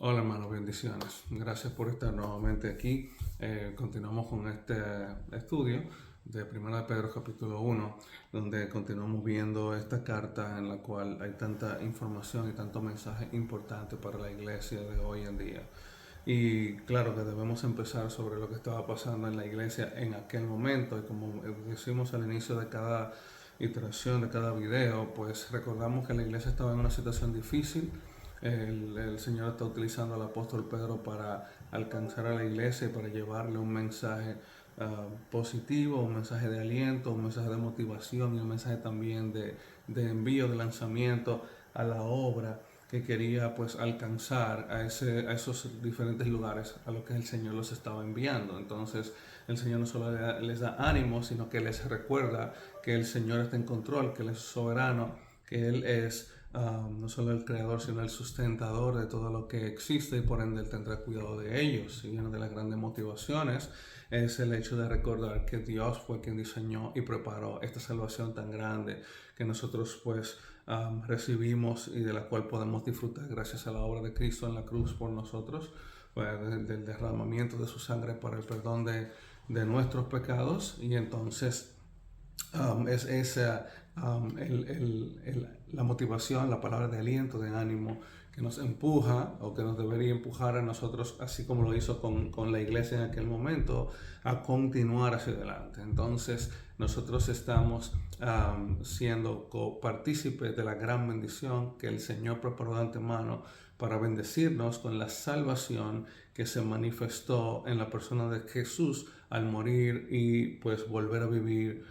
Hola hermanos, bendiciones. Gracias por estar nuevamente aquí. Continuamos con este estudio de 1 de Pedro capítulo 1, donde continuamos viendo esta carta en la cual hay tanta información y tanto mensaje importante para la iglesia de hoy en día. Y claro que debemos empezar sobre lo que estaba pasando en la iglesia en aquel momento. Y como decimos al inicio de cada iteración, de cada video, pues recordamos que la iglesia estaba en una situación difícil. El Señor está utilizando al apóstol Pedro para alcanzar a la iglesia y para llevarle un mensaje positivo, un mensaje de aliento, un mensaje de motivación y un mensaje también de envío, de lanzamiento a la obra que quería pues alcanzar a esos diferentes lugares a los que el Señor los estaba enviando. Entonces el Señor no solo les da ánimo, sino que les recuerda que el Señor está en control, que Él es soberano, que Él es no solo el creador, sino el sustentador de todo lo que existe y por ende Él tendrá cuidado de ellos. Y una de las grandes motivaciones es el hecho de recordar que Dios fue quien diseñó y preparó esta salvación tan grande que nosotros pues recibimos y de la cual podemos disfrutar gracias a la obra de Cristo en la cruz por nosotros, pues, del derramamiento de su sangre para el perdón de nuestros pecados. Y entonces es esa la motivación, la palabra de aliento, de ánimo que nos empuja o que nos debería empujar a nosotros, así como lo hizo con la iglesia en aquel momento, a continuar hacia adelante. Entonces nosotros estamos siendo copartícipes de la gran bendición que el Señor preparó de antemano para bendecirnos con la salvación que se manifestó en la persona de Jesús al morir y pues volver a vivir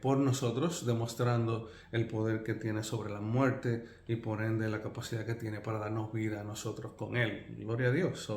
por nosotros, demostrando el poder que tiene sobre la muerte y por ende la capacidad que tiene para darnos vida a nosotros con Él. Gloria a Dios.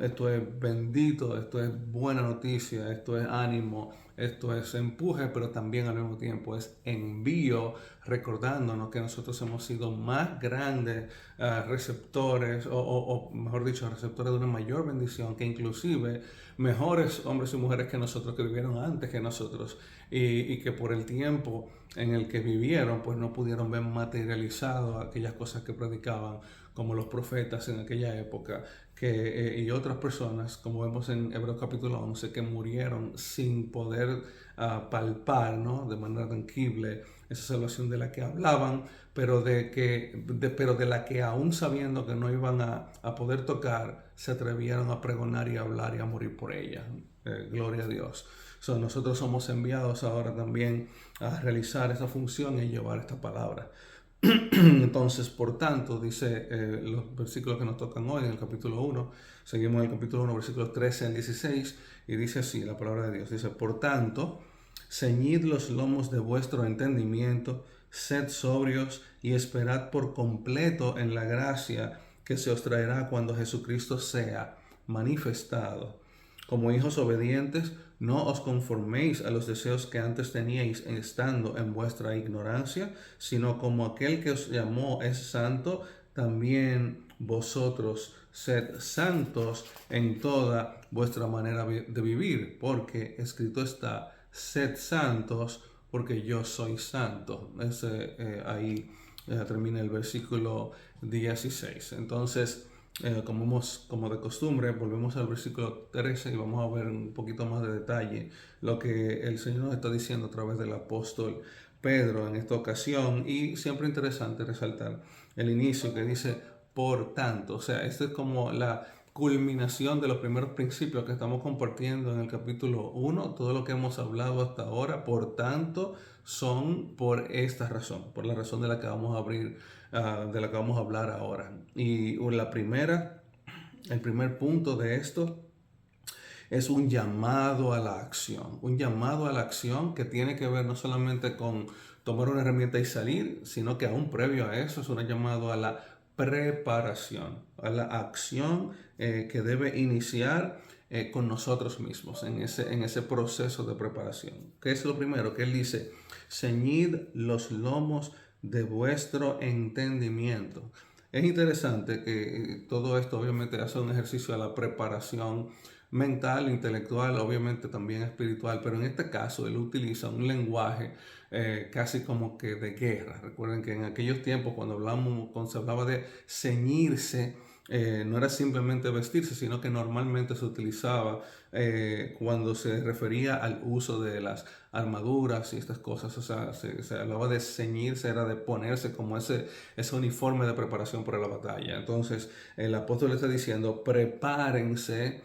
Esto es bendito, esto es buena noticia, esto es ánimo, esto es empuje, pero también al mismo tiempo es envío, recordándonos que nosotros hemos sido más grandes receptores, o mejor dicho, receptores de una mayor bendición, que inclusive mejores hombres y mujeres que nosotros, que vivieron antes que nosotros, y que por el tiempo en el que vivieron, pues no pudieron ver materializado aquellas cosas que predicaban, como los profetas en aquella época, y otras personas, como vemos en Hebreos capítulo 11, que murieron sin poder palpar, ¿no?, de manera tangible esa salvación de la que hablaban, pero de la que aún sabiendo que no iban a poder tocar, se atrevieron a pregonar y a hablar y a morir por ella. Gloria a Dios. Nosotros somos enviados ahora también a realizar esa función y llevar esta palabra. Entonces, por tanto, dice los versículos que nos tocan hoy en el capítulo 1, seguimos en el capítulo 1, versículos 13 al 16, y dice así la palabra de Dios. Dice, por tanto, ceñid los lomos de vuestro entendimiento, sed sobrios y esperad por completo en la gracia que se os traerá cuando Jesucristo sea manifestado. Como hijos obedientes, no os conforméis a los deseos que antes teníais estando en vuestra ignorancia, sino como aquel que os llamó es santo, también vosotros sed santos en toda vuestra manera de vivir, porque escrito está, sed santos, porque yo soy santo. Ahí termina el versículo 16. Entonces, como de costumbre, volvemos al versículo 13 y vamos a ver un poquito más de detalle lo que el Señor nos está diciendo a través del apóstol Pedro en esta ocasión. Y siempre interesante resaltar el inicio que dice por tanto. O sea, esto es como la culminación de los primeros principios que estamos compartiendo en el capítulo 1. Todo lo que hemos hablado hasta ahora, por tanto, son por esta razón, por la razón de la que vamos a abrir, de la que vamos a hablar ahora. Y el primer punto de esto es un llamado a la acción. Un llamado a la acción que tiene que ver no solamente con tomar una herramienta y salir, sino que aún previo a eso es un llamado a la preparación, a la acción que debe iniciar con nosotros mismos en ese proceso de preparación. ¿Qué es lo primero? Que él dice, ceñid los lomos de vuestro entendimiento. Es interesante que todo esto obviamente hace un ejercicio a la preparación mental, intelectual, obviamente también espiritual, pero en este caso él utiliza un lenguaje casi como que de guerra. Recuerden que en aquellos tiempos cuando se hablaba de ceñirse, no era simplemente vestirse, sino que normalmente se utilizaba cuando se refería al uso de las armaduras y estas cosas. O sea, se hablaba de ceñirse, era de ponerse como ese uniforme de preparación para la batalla. Entonces el apóstol está diciendo: prepárense,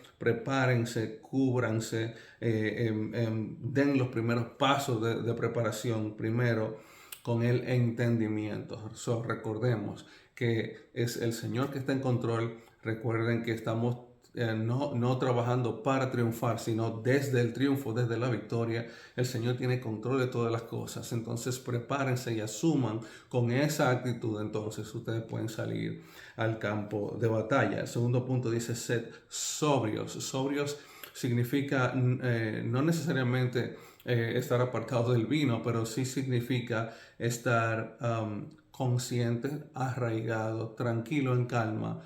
cúbranse, den los primeros pasos de preparación primero con el entendimiento. Recordemos que es el Señor que está en control. Recuerden que estamos no trabajando para triunfar, sino desde el triunfo, desde la victoria. El Señor tiene control de todas las cosas. Entonces prepárense y asuman con esa actitud. Entonces ustedes pueden salir al campo de batalla. El segundo punto dice: sed sobrios. Sobrios significa no necesariamente estar apartado del vino, pero sí significa estar consciente, arraigado, tranquilo, en calma,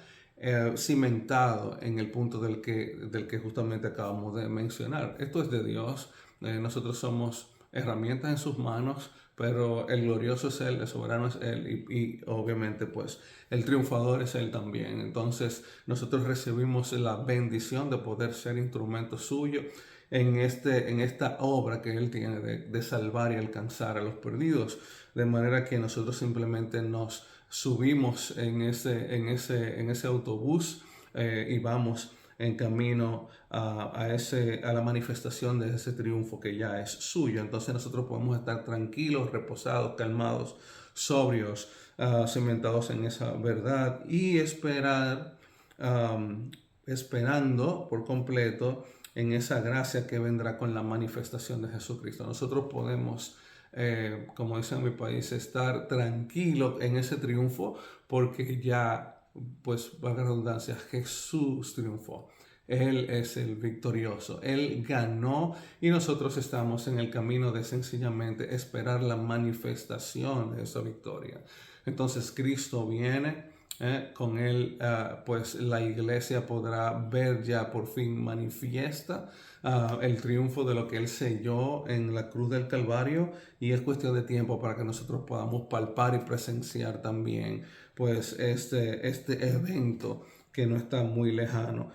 cimentado en el punto del que justamente acabamos de mencionar. Esto es de Dios. Nosotros somos herramientas en sus manos, pero el glorioso es Él, el soberano es Él, y obviamente pues el triunfador es Él también. Entonces nosotros recibimos la bendición de poder ser instrumentos suyos en esta obra que Él tiene de salvar y alcanzar a los perdidos, de manera que nosotros simplemente nos subimos en ese autobús y vamos en camino a la manifestación de ese triunfo que ya es suyo. Entonces nosotros podemos estar tranquilos, reposados, calmados, sobrios, cimentados en esa verdad y esperando por completo en esa gracia que vendrá con la manifestación de Jesucristo. Nosotros podemos, como dice en mi país, estar tranquilos en ese triunfo porque ya, pues, valga la redundancia, Jesús triunfó. Él es el victorioso, Él ganó y nosotros estamos en el camino de sencillamente esperar la manifestación de esa victoria. Entonces Cristo viene. Con Él, pues la iglesia podrá ver ya por fin manifiesta el triunfo de lo que Él selló en la cruz del Calvario, y es cuestión de tiempo para que nosotros podamos palpar y presenciar también pues este evento que no está muy lejano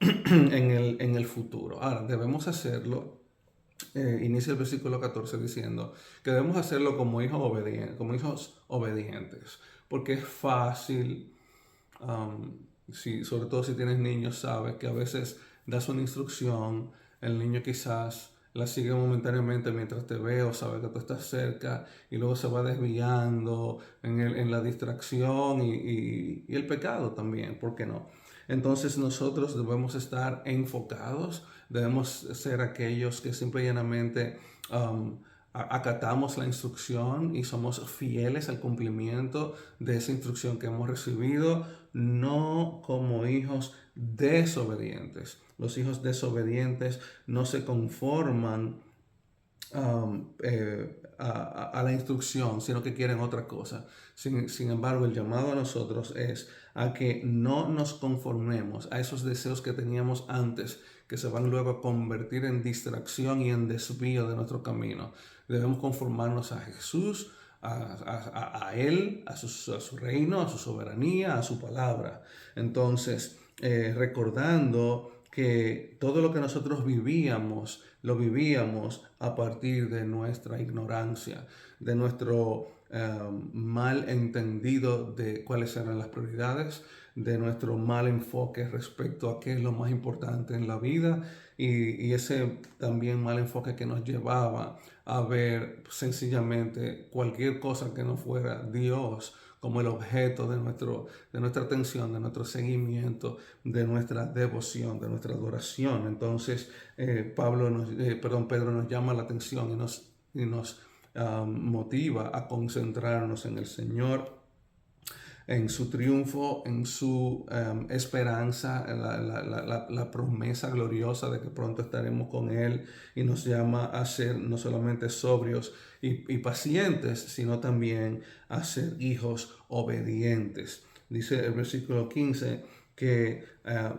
en el futuro. Ahora, debemos hacerlo. Inicia el versículo 14 diciendo que debemos hacerlo como hijos obedientes, porque es fácil, sobre todo si tienes niños, sabes que a veces das una instrucción, el niño quizás la sigue momentáneamente mientras te ve o sabe que tú estás cerca, y luego se va desviando en la distracción y el pecado también, ¿por qué no? Entonces nosotros debemos estar enfocados, debemos ser aquellos que simple y llanamente acatamos la instrucción y somos fieles al cumplimiento de esa instrucción que hemos recibido, no como hijos desobedientes. Los hijos desobedientes no se conforman a la instrucción, sino que quieren otra cosa. Sin embargo, el llamado a nosotros es a que no nos conformemos a esos deseos que teníamos antes, que se van luego a convertir en distracción y en desvío de nuestro camino. Debemos conformarnos a Jesús, a Él, a su reino, a su soberanía, a su palabra. Entonces, recordando que todo lo que nosotros vivíamos, lo vivíamos a partir de nuestra ignorancia, de nuestro mal entendido de cuáles eran las prioridades, de nuestro mal enfoque respecto a qué es lo más importante en la vida, y ese también mal enfoque que nos llevaba a ver sencillamente cualquier cosa que no fuera Dios como el objeto de nuestra atención, de nuestro seguimiento, de nuestra devoción, de nuestra adoración. Entonces, Pedro nos llama la atención y nos motiva a concentrarnos en el Señor, en su triunfo, en su esperanza, la promesa gloriosa de que pronto estaremos con Él, y nos llama a ser no solamente sobrios y pacientes, sino también a ser hijos obedientes. Dice el versículo 15 que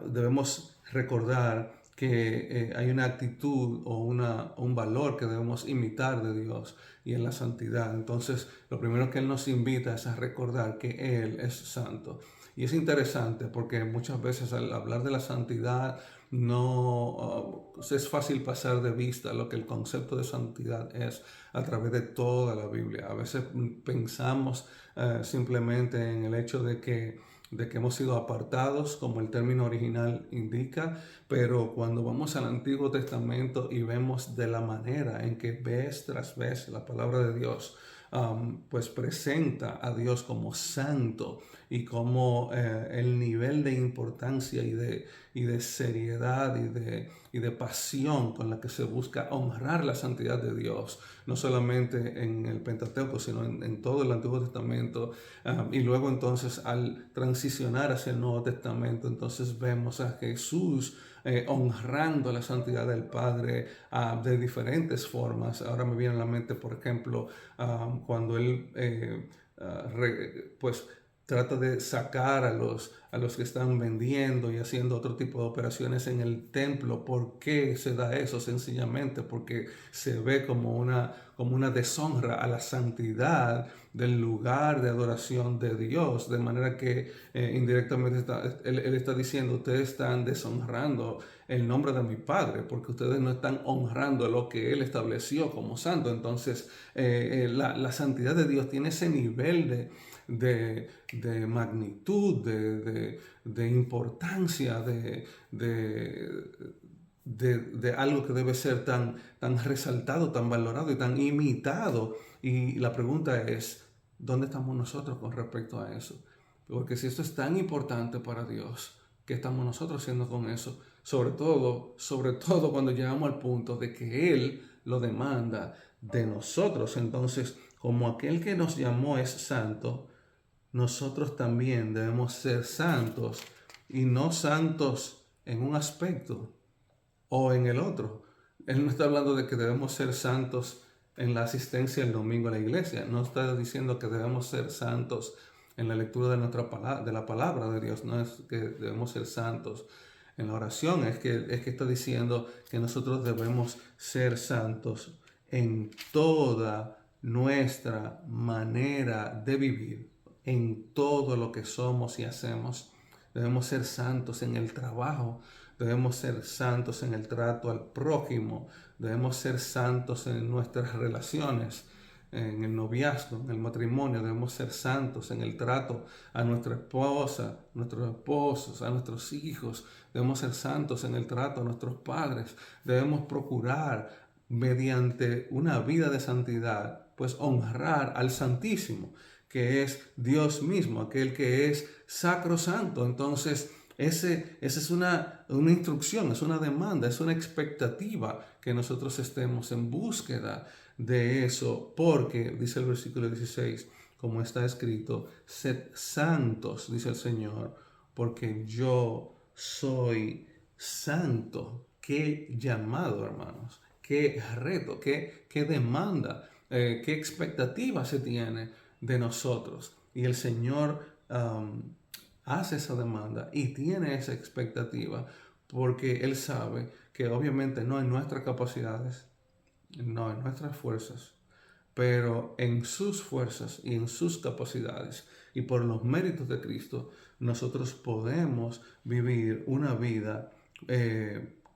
debemos recordar que hay una actitud o un valor que debemos imitar de Dios, y en la santidad. Entonces, lo primero que Él nos invita es a recordar que Él es santo Y es interesante porque muchas veces al hablar de la santidad no es fácil pasar de vista lo que el concepto de santidad es a través de toda la Biblia. A veces pensamos simplemente en el hecho de que hemos sido apartados, como el término original indica, pero cuando vamos al Antiguo Testamento y vemos de la manera en que vez tras vez la palabra de Dios pues presenta a Dios como santo y como el nivel de importancia y de seriedad y de pasión con la que se busca honrar la santidad de Dios, no solamente en el Pentateuco, sino en todo el Antiguo Testamento. Y luego entonces al transicionar hacia el Nuevo Testamento, entonces vemos a Jesús honrando la santidad del Padre de diferentes formas. Ahora me viene a la mente, por ejemplo, cuando Él pues trata de sacar a los que están vendiendo y haciendo otro tipo de operaciones en el templo. ¿Por qué se da eso? Sencillamente porque se ve como una deshonra a la santidad del lugar de adoración de Dios, de manera que indirectamente él está diciendo: ustedes están deshonrando el nombre de mi Padre, porque ustedes no están honrando lo que Él estableció como santo. Entonces la santidad de Dios tiene ese nivel de magnitud, de importancia, de algo que debe ser tan resaltado, tan valorado y tan imitado. Y la pregunta es: ¿dónde estamos nosotros con respecto a eso? Porque si esto es tan importante para Dios, ¿qué estamos nosotros haciendo con eso? Sobre todo cuando llegamos al punto de que Él lo demanda de nosotros. Entonces, como aquel que nos llamó es santo, nosotros también debemos ser santos, y no santos en un aspecto o en el otro. Él no está hablando de que debemos ser santos en la asistencia el domingo a la iglesia. No está diciendo que debemos ser santos en la lectura de la palabra de Dios. No es que debemos ser santos en la oración. Es que está diciendo que nosotros debemos ser santos en toda nuestra manera de vivir, en todo lo que somos y hacemos. Debemos ser santos en el trabajo, debemos ser santos en el trato al prójimo, debemos ser santos en nuestras relaciones, en el noviazgo, en el matrimonio. Debemos ser santos en el trato a nuestra esposa, nuestros esposos, a nuestros hijos. Debemos ser santos en el trato a nuestros padres. Debemos procurar, mediante una vida de santidad, pues honrar al Santísimo, que es Dios mismo, aquel que es sacrosanto. Entonces, esa es una instrucción, es una demanda, es una expectativa que nosotros estemos en búsqueda de eso, porque, dice el versículo 16, como está escrito: sed santos, dice el Señor, porque yo soy santo. Qué llamado, hermanos, qué reto, qué demanda, qué expectativa se tiene de nosotros. Y el Señor hace esa demanda y tiene esa expectativa, porque Él sabe que obviamente no en nuestras capacidades, no en nuestras fuerzas, pero en sus fuerzas y en sus capacidades y por los méritos de Cristo, nosotros podemos vivir una vida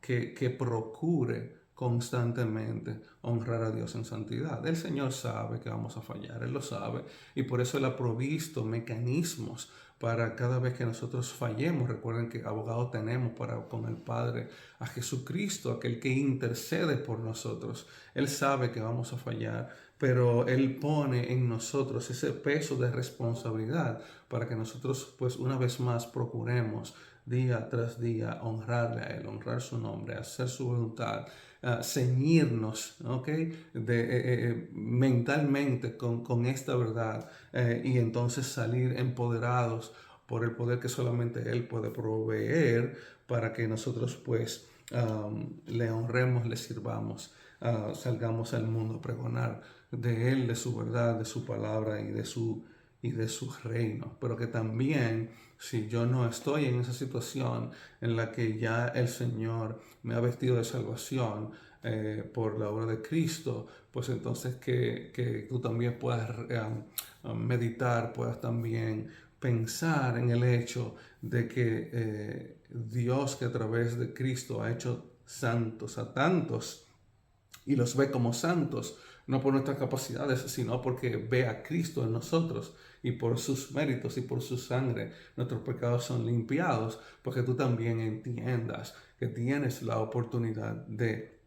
que procure constantemente honrar a Dios en santidad. El Señor sabe que vamos a fallar, Él lo sabe, y por eso Él ha provisto mecanismos para cada vez que nosotros fallemos. Recuerden que abogado tenemos con el Padre a Jesucristo, aquel que intercede por nosotros. Él sabe que vamos a fallar, pero Él pone en nosotros ese peso de responsabilidad para que nosotros, pues, una vez más procuremos día tras día honrarle a Él, honrar su nombre, hacer su voluntad, ceñirnos, mentalmente con esta verdad, y entonces salir empoderados por el poder que solamente Él puede proveer, para que nosotros, pues, le honremos, le sirvamos, salgamos al mundo a pregonar de Él, de su verdad, de su palabra y de su reino. Pero que también, si yo no estoy en esa situación en la que ya el Señor me ha vestido de salvación por la obra de Cristo, pues entonces que tú también puedas meditar, puedas también pensar en el hecho de que Dios, que a través de Cristo ha hecho santos a tantos y los ve como santos, no por nuestras capacidades, sino porque ve a Cristo en nosotros y por sus méritos y por su sangre nuestros pecados son limpiados, porque tú también entiendas que tienes la oportunidad de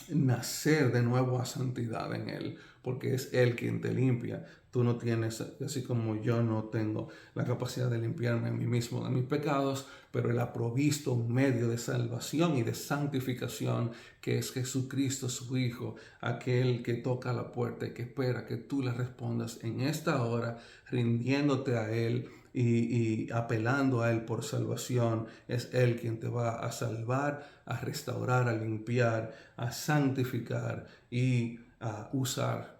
nacer de nuevo a santidad en Él, porque es Él quien te limpia. Tú no tienes, así como yo no tengo la capacidad de limpiarme a mí mismo de mis pecados, pero Él ha provisto un medio de salvación y de santificación, que es Jesucristo, su Hijo, aquel que toca la puerta y que espera que tú le respondas en esta hora, rindiéndote a Él y apelando a Él por salvación. Es Él quien te va a salvar, a restaurar, a limpiar, a santificar y a usar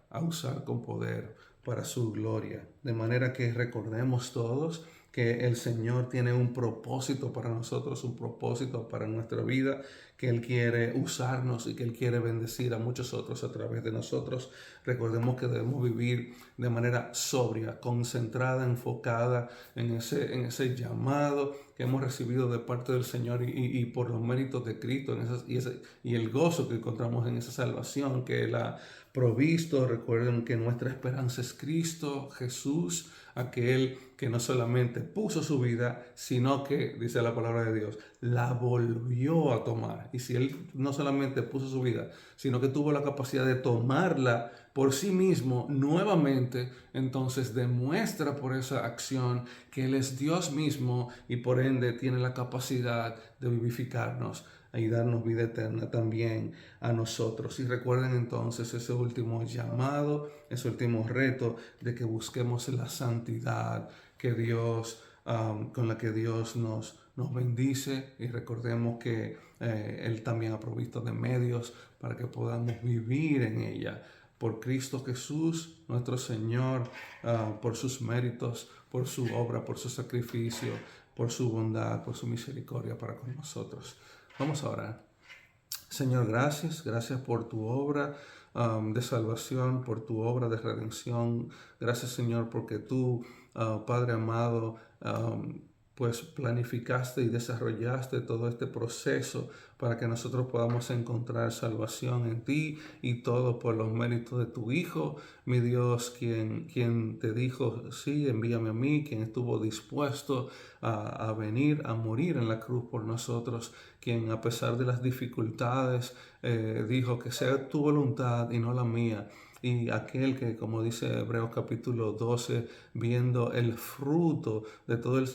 con poder para su gloria. De manera que recordemos todos que el Señor tiene un propósito para nosotros, un propósito para nuestra vida, que Él quiere usarnos y que Él quiere bendecir a muchos otros a través de nosotros. Recordemos que debemos vivir de manera sobria, concentrada, enfocada en ese llamado que hemos recibido de parte del Señor y por los méritos de Cristo y el gozo que encontramos en esa salvación que Él ha provisto. Recuerden que nuestra esperanza es Cristo Jesús, aquel que no solamente puso su vida, sino que, dice la palabra de Dios, la volvió a tomar. Y si Él no solamente puso su vida, sino que tuvo la capacidad de tomarla por sí mismo nuevamente, entonces demuestra por esa acción que Él es Dios mismo y por ende tiene la capacidad de vivificarnos y darnos vida eterna también a nosotros. Y recuerden entonces ese último llamado, ese último reto de que busquemos la santidad que Dios, con la que Dios nos bendice, y recordemos que Él también ha provisto de medios para que podamos vivir en ella. Por Cristo Jesús, nuestro Señor, por sus méritos, por su obra, por su sacrificio, por su bondad, por su misericordia para con nosotros. Vamos a orar. Señor, gracias por tu obra de salvación, por tu obra de redención. Gracias, Señor, porque tú, Padre amado, pues planificaste y desarrollaste todo este proceso para que nosotros podamos encontrar salvación en ti, y todo por los méritos de tu Hijo, mi Dios, quien te dijo, sí, envíame a mí, quien estuvo dispuesto a venir a morir en la cruz por nosotros, quien a pesar de las dificultades dijo que sea tu voluntad y no la mía. Y aquel que, como dice Hebreos capítulo 12, viendo el fruto de todo el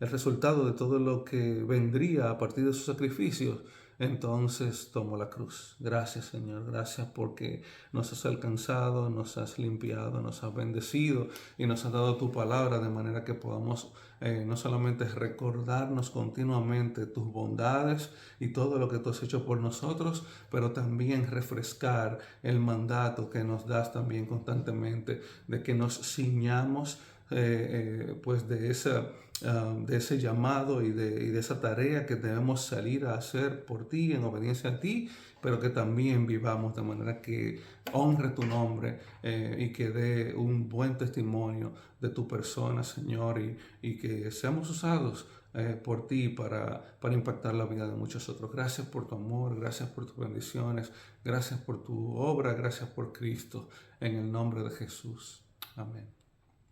resultado de todo lo que vendría a partir de sus sacrificios, entonces tomó la cruz. Gracias, Señor, gracias porque nos has alcanzado, nos has limpiado, nos has bendecido y nos has dado tu palabra, de manera que podamos no solamente recordarnos continuamente tus bondades y todo lo que tú has hecho por nosotros, pero también refrescar el mandato que nos das también constantemente de que nos ciñamos pues de ese llamado y de esa tarea que debemos salir a hacer por ti, en obediencia a ti, pero que también vivamos de manera que honre tu nombre y que dé un buen testimonio de tu persona, Señor, y que seamos usados por ti para impactar la vida de muchos otros. Gracias por tu amor, gracias por tus bendiciones, gracias por tu obra, gracias por Cristo, en el nombre de Jesús. Amén.